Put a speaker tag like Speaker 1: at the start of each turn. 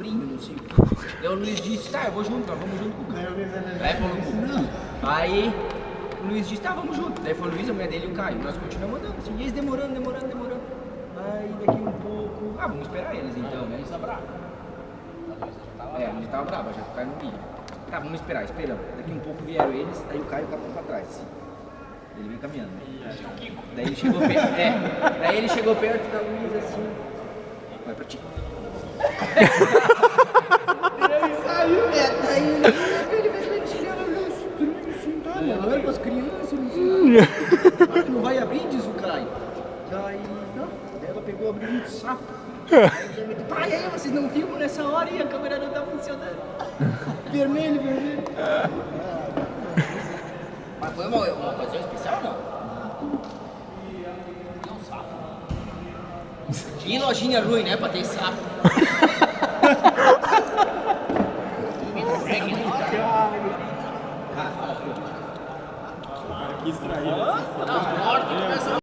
Speaker 1: primo, não sei o que. Daí o Luiz disse, tá, eu vou junto, nós vamos junto com o Caio. Aí falou, não. Aí o Luiz disse, tá, vamos junto. Daí foi o Luiz, a mulher dele e o Caio. Nós continuamos andando, assim, e eles demorando. Aí daqui um pouco, vamos esperar eles então, né?
Speaker 2: Luísa brava.
Speaker 1: A Luísa tava brava, já que o Caio não vinha. Tá, vamos esperar, esperamos. Daqui um pouco vieram eles, aí o Caio capou pra trás, assim. Ele veio caminhando. Daí ele chegou perto, daí ele chegou perto da Luísa assim, vai pra ti. Daí saiu, daí ele fez ela olhou estranho assim, tá, ela olha pras crianças, não sei. Não vai abrir, diz o Caio. Daí, não, daí ela pegou, abriu um sapo. Pai, aí vocês não filmam nessa hora e a câmera não tá funcionando. Vermelho. Mas foi uma ocasião especial ou não?
Speaker 2: Não, sapo.
Speaker 1: Que lojinha ruim, né? Pra ter sapo.
Speaker 3: Que extraído.
Speaker 2: Não, morto, começa